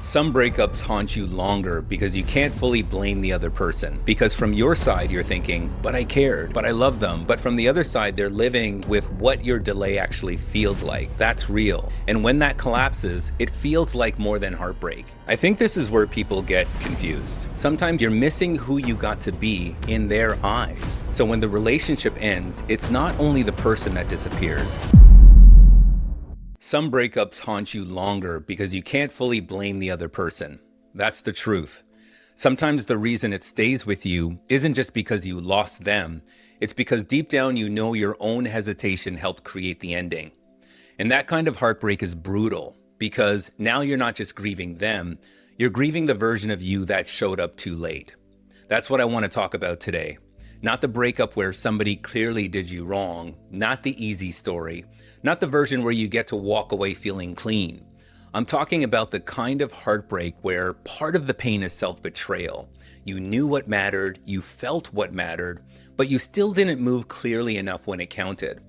Some breakups haunt you longer because you can't fully blame the other person. Because from your side, you're thinking, but I cared, but I love them. But from the other side, they're living with what your delay actually feels like. That's real. And when that collapses, it feels like more than heartbreak. I think this is where people get confused. Sometimes you're missing who you got to be in their eyes. So when the relationship ends, it's not only the person that disappears. Some breakups haunt you longer because you can't fully blame the other person. That's the truth. Sometimes the reason it stays with you isn't just because you lost them. It's because deep down you know your own hesitation helped create the ending. And that kind of heartbreak is brutal because now you're not just grieving them, you're grieving the version of you that showed up too late. That's what I want to talk about today. Not the breakup where somebody clearly did you wrong, not the easy story, not the version where you get to walk away feeling clean. I'm talking about the kind of heartbreak where part of the pain is self-betrayal. You knew what mattered, you felt what mattered, but you still didn't move clearly enough when it counted.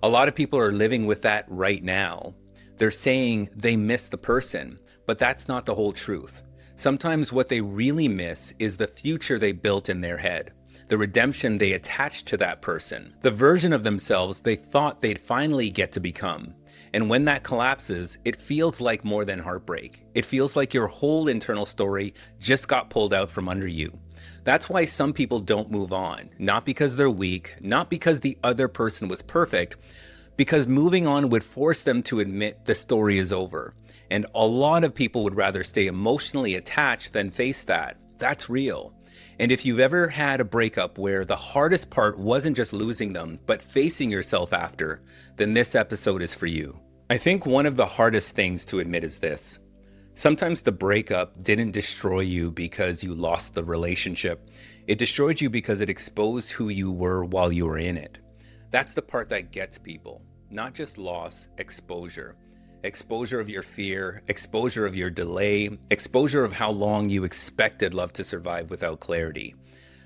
A lot of people are living with that right now. They're saying they miss the person, but that's not the whole truth. Sometimes what they really miss is the future they built in their head. The redemption they attached to that person, the version of themselves they thought they'd finally get to become. And when that collapses, it feels like more than heartbreak. It feels like your whole internal story just got pulled out from under you. That's why some people don't move on, not because they're weak, not because the other person was perfect, because moving on would force them to admit the story is over. And a lot of people would rather stay emotionally attached than face that. That's real. And if you've ever had a breakup where the hardest part wasn't just losing them, but facing yourself after, then this episode is for you. I think one of the hardest things to admit is this. Sometimes the breakup didn't destroy you because you lost the relationship. It destroyed you because it exposed who you were while you were in it. That's the part that gets people. Not just loss, exposure. Exposure of your fear, exposure of your delay, exposure of how long you expected love to survive without clarity.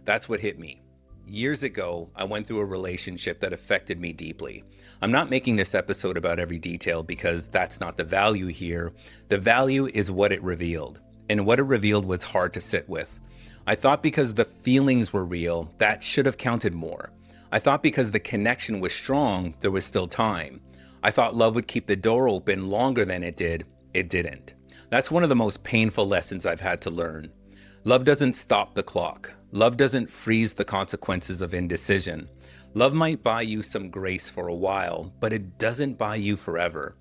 That's what hit me. Years ago, I went through a relationship that affected me deeply. I'm not making this episode about every detail because that's not the value here. The value is what it revealed. And what it revealed was hard to sit with. I thought because the feelings were real, that should have counted more. I thought because the connection was strong, there was still time. I thought love would keep the door open longer than it did. It didn't. That's one of the most painful lessons I've had to learn. Love doesn't stop the clock. Love doesn't freeze the consequences of indecision. Love might buy you some grace for a while, but it doesn't buy you forever.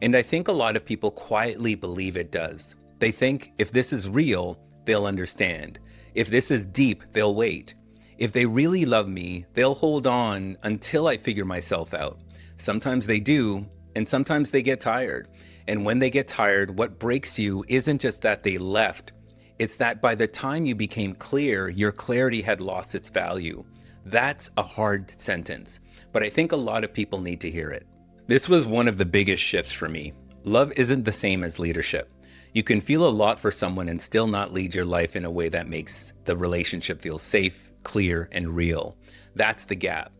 And I think a lot of people quietly believe it does. They think if this is real, they'll understand. If this is deep, they'll wait. If they really love me, they'll hold on until I figure myself out. Sometimes they do, and sometimes they get tired. And when they get tired, what breaks you isn't just that they left. It's that by the time you became clear, your clarity had lost its value. That's a hard sentence, but I think a lot of people need to hear it. This was one of the biggest shifts for me. Love isn't the same as leadership. You can feel a lot for someone and still not lead your life in a way that makes the relationship feel safe, clear, and real. That's the gap.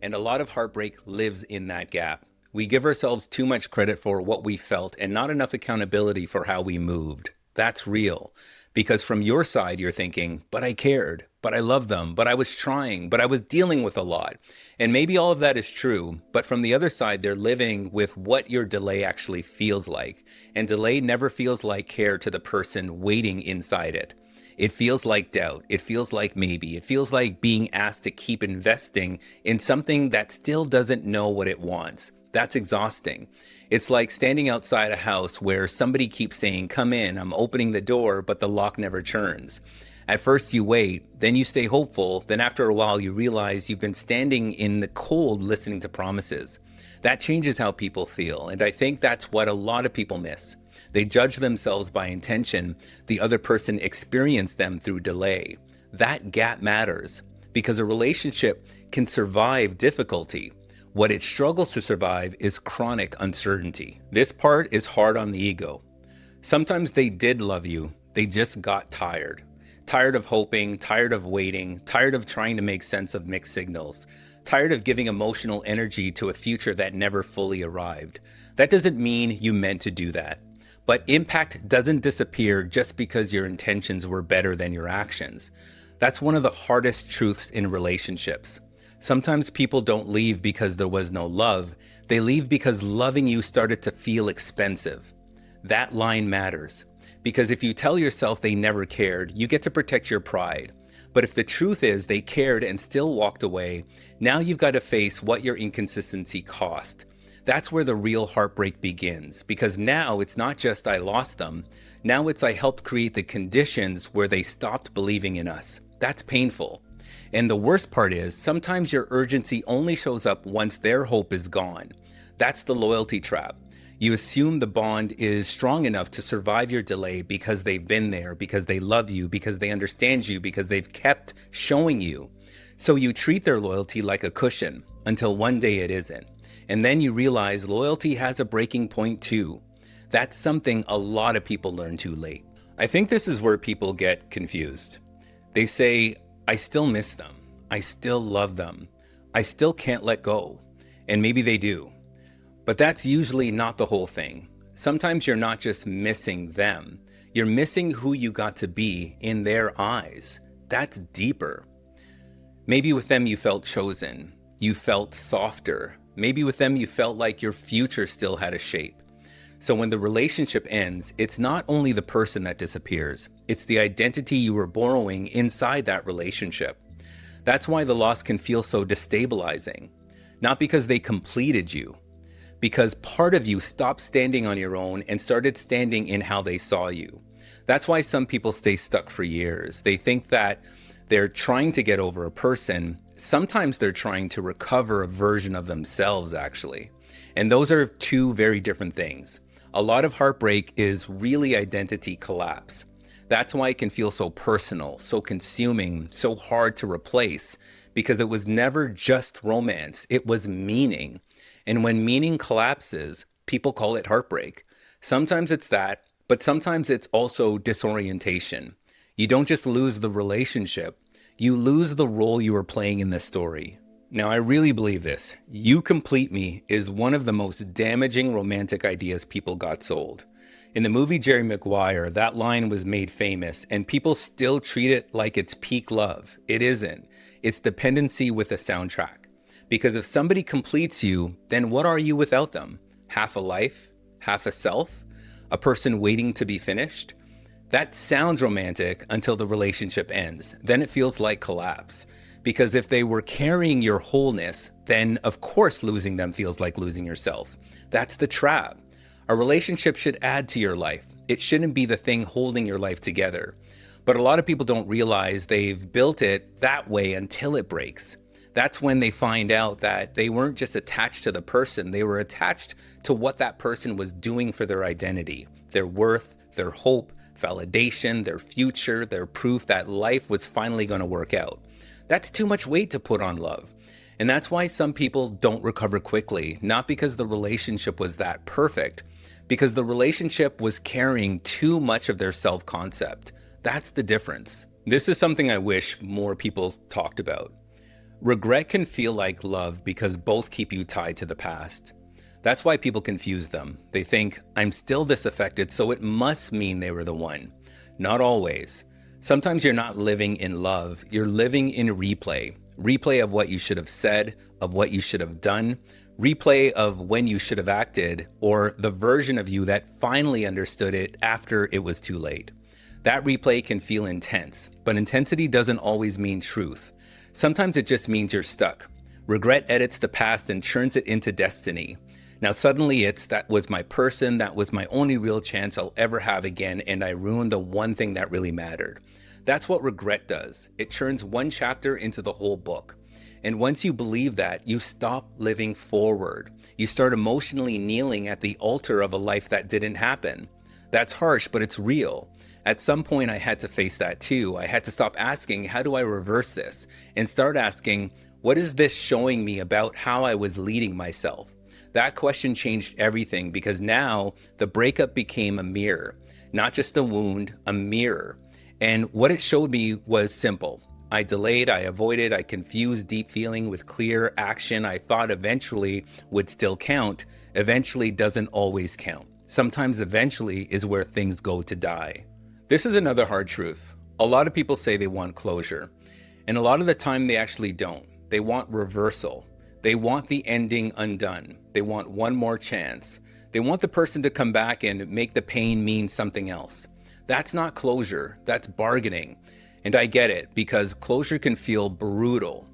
And a lot of heartbreak lives in that gap. We give ourselves too much credit for what we felt and not enough accountability for how we moved. That's real. Because from your side, you're thinking, but I cared, but I love them, but I was trying, but I was dealing with a lot. And maybe all of that is true, but from the other side, they're living with what your delay actually feels like. And delay never feels like care to the person waiting inside it. It feels like doubt. It feels like maybe. It feels like being asked to keep investing in something that still doesn't know what it wants. That's exhausting. It's like standing outside a house where somebody keeps saying, come in, I'm opening the door, but the lock never turns. At first you wait, then you stay hopeful, then after a while you realize you've been standing in the cold listening to promises. That changes how people feel, and I think that's what a lot of people miss. They judge themselves by intention. The other person experienced them through delay. That gap matters because a relationship can survive difficulty. What it struggles to survive is chronic uncertainty. This part is hard on the ego. Sometimes they did love you. They just got tired. Tired of hoping, tired of waiting, tired of trying to make sense of mixed signals. Tired of giving emotional energy to a future that never fully arrived. That doesn't mean you meant to do that. But impact doesn't disappear just because your intentions were better than your actions. That's one of the hardest truths in relationships. Sometimes people don't leave because there was no love. They leave because loving you started to feel expensive. That line matters. Because if you tell yourself they never cared, you get to protect your pride. But if the truth is they cared and still walked away, now you've got to face what your inconsistency cost. That's where the real heartbreak begins, because now it's not just I lost them, now it's I helped create the conditions where they stopped believing in us. That's painful. And the worst part is, sometimes your urgency only shows up once their hope is gone. That's the loyalty trap. You assume the bond is strong enough to survive your delay because they've been there, because they love you, because they understand you, because they've kept showing you. So you treat their loyalty like a cushion until one day it isn't. And then you realize loyalty has a breaking point too. That's something a lot of people learn too late. I think this is where people get confused. They say, I still miss them. I still love them. I still can't let go. And maybe they do. But that's usually not the whole thing. Sometimes you're not just missing them. You're missing who you got to be in their eyes. That's deeper. Maybe with them you felt chosen. You felt softer. Maybe with them you felt like your future still had a shape. So when the relationship ends, it's not only the person that disappears, it's the identity you were borrowing inside that relationship. That's why the loss can feel so destabilizing. Not because they completed you, because part of you stopped standing on your own and started standing in how they saw you. That's why some people stay stuck for years. They think that they're trying to get over a person. Sometimes they're trying to recover a version of themselves, actually. And those are two very different things. A lot of heartbreak is really identity collapse. That's why it can feel so personal, so consuming, so hard to replace, because it was never just romance, it was meaning. And when meaning collapses, people call it heartbreak. Sometimes it's that, but sometimes it's also disorientation. You don't just lose the relationship, you lose the role you were playing in the story. Now, I really believe this. You complete me is one of the most damaging romantic ideas people got sold. In the movie Jerry Maguire, that line was made famous, and people still treat it like it's peak love. It isn't. It's dependency with a soundtrack. Because if somebody completes you, then what are you without them? Half a life? Half a self? A person waiting to be finished? That sounds romantic until the relationship ends. Then it feels like collapse. Because if they were carrying your wholeness, then of course losing them feels like losing yourself. That's the trap. A relationship should add to your life. It shouldn't be the thing holding your life together. But a lot of people don't realize they've built it that way until it breaks. That's when they find out that they weren't just attached to the person, they were attached to what that person was doing for their identity, their worth, their hope, validation, their future, their proof that life was finally going to work out. That's too much weight to put on love. And that's why some people don't recover quickly, not because the relationship was that perfect, because the relationship was carrying too much of their self-concept. That's the difference. This is something I wish more people talked about. Regret can feel like love because both keep you tied to the past. That's why people confuse them. They think, I'm still disaffected, so it must mean they were the one. Not always. Sometimes you're not living in love, you're living in replay. Replay of what you should have said, of what you should have done, replay of when you should have acted, or the version of you that finally understood it after it was too late. That replay can feel intense, but intensity doesn't always mean truth. Sometimes it just means you're stuck. Regret edits the past and turns it into destiny. Now suddenly it's, that was my person, that was my only real chance I'll ever have again, and I ruined the one thing that really mattered. That's what regret does. It turns one chapter into the whole book. And once you believe that, you stop living forward. You start emotionally kneeling at the altar of a life that didn't happen. That's harsh, but it's real. At some point I had to face that too. I had to stop asking, how do I reverse this? And start asking, what is this showing me about how I was leading myself? That question changed everything, because now the breakup became a mirror, not just a wound, a mirror. And what it showed me was simple. I delayed, I avoided, I confused deep feeling with clear action I thought eventually would still count. Eventually doesn't always count. Sometimes eventually is where things go to die. This is another hard truth. A lot of people say they want closure, and a lot of the time they actually don't. They want reversal. They want the ending undone. They want one more chance. They want the person to come back and make the pain mean something else. That's not closure, that's bargaining. And I get it, because closure can feel brutal.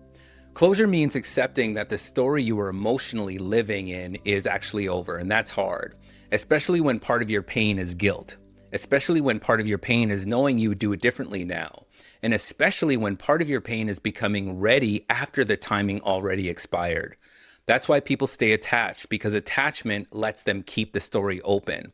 Closure means accepting that the story you were emotionally living in is actually over, and that's hard, especially when part of your pain is guilt, especially when part of your pain is knowing you would do it differently now, and especially when part of your pain is becoming ready after the timing already expired. That's why people stay attached, because attachment lets them keep the story open.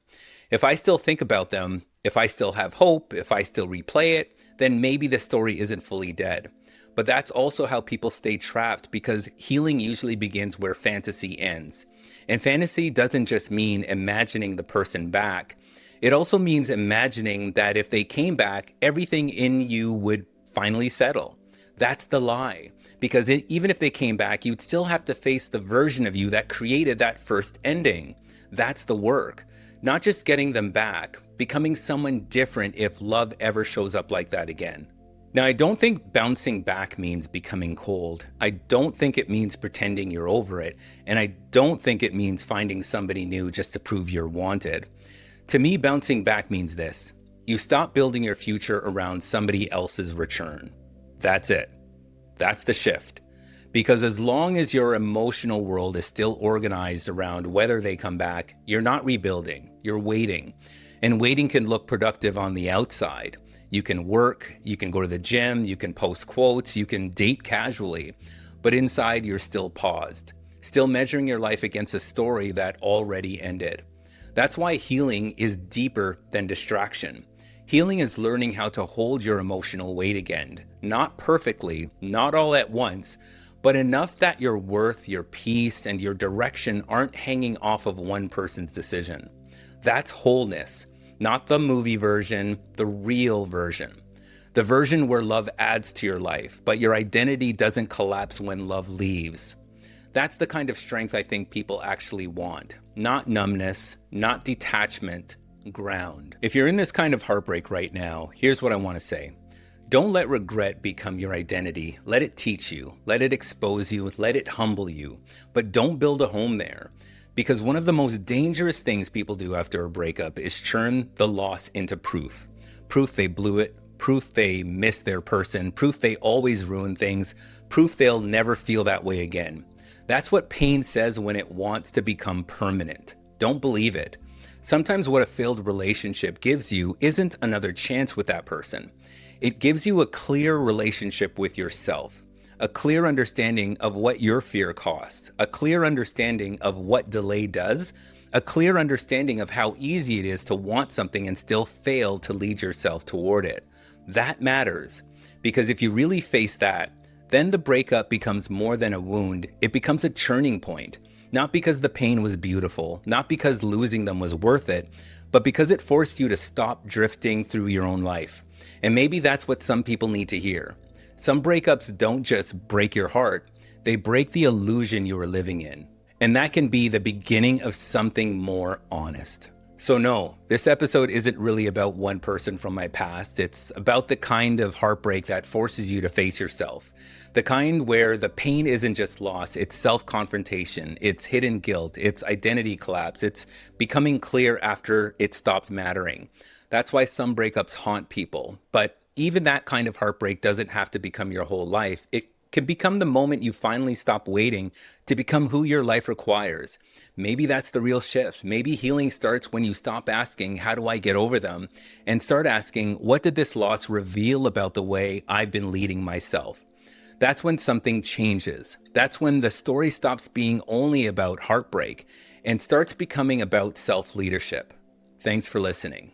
If I still think about them, if I still have hope, if I still replay it, then maybe the story isn't fully dead. But that's also how people stay trapped, because healing usually begins where fantasy ends. And fantasy doesn't just mean imagining the person back. It also means imagining that if they came back, everything in you would finally settle. That's the lie. Because even if they came back, you'd still have to face the version of you that created that first ending. That's the work. Not just getting them back, becoming someone different if love ever shows up like that again. Now, I don't think bouncing back means becoming cold. I don't think it means pretending you're over it. And I don't think it means finding somebody new just to prove you're wanted. To me, bouncing back means this. You stop building your future around somebody else's return. That's it. That's the shift. Because as long as your emotional world is still organized around whether they come back, you're not rebuilding, you're waiting. And waiting can look productive on the outside. You can work, you can go to the gym, you can post quotes, you can date casually, but inside you're still paused, still measuring your life against a story that already ended. That's why healing is deeper than distraction. Healing is learning how to hold your emotional weight again, not perfectly, not all at once, but enough that your worth, your peace, and your direction aren't hanging off of one person's decision. That's wholeness. Not the movie version, the real version. The version where love adds to your life, but your identity doesn't collapse when love leaves. That's the kind of strength I think people actually want. Not numbness, not detachment, ground. If you're in this kind of heartbreak right now, here's what I want to say. Don't let regret become your identity. Let it teach you, let it expose you, let it humble you, but don't build a home there. Because one of the most dangerous things people do after a breakup is turn the loss into proof. Proof they blew it, proof they missed their person, proof they always ruin things, proof they'll never feel that way again. That's what pain says when it wants to become permanent. Don't believe it. Sometimes what a failed relationship gives you isn't another chance with that person. It gives you a clear relationship with yourself. A clear understanding of what your fear costs, a clear understanding of what delay does, a clear understanding of how easy it is to want something and still fail to lead yourself toward it. That matters, because if you really face that, then the breakup becomes more than a wound. It becomes a turning point, not because the pain was beautiful, not because losing them was worth it, but because it forced you to stop drifting through your own life. And maybe that's what some people need to hear. Some breakups don't just break your heart, they break the illusion you were living in. And that can be the beginning of something more honest. So no, this episode isn't really about one person from my past. It's about the kind of heartbreak that forces you to face yourself. The kind where the pain isn't just loss, it's self-confrontation, it's hidden guilt, it's identity collapse, it's becoming clear after it stopped mattering. That's why some breakups haunt people. But even that kind of heartbreak doesn't have to become your whole life. It can become the moment you finally stop waiting to become who your life requires. Maybe that's the real shift. Maybe healing starts when you stop asking, how do I get over them? And start asking, what did this loss reveal about the way I've been leading myself? That's when something changes. That's when the story stops being only about heartbreak and starts becoming about self-leadership. Thanks for listening.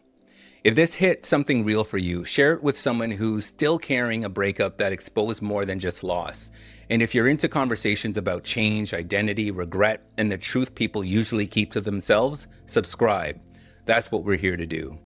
If this hit something real for you, share it with someone who's still carrying a breakup that exposed more than just loss. And if you're into conversations about change, identity, regret, and the truth people usually keep to themselves, subscribe. That's what we're here to do.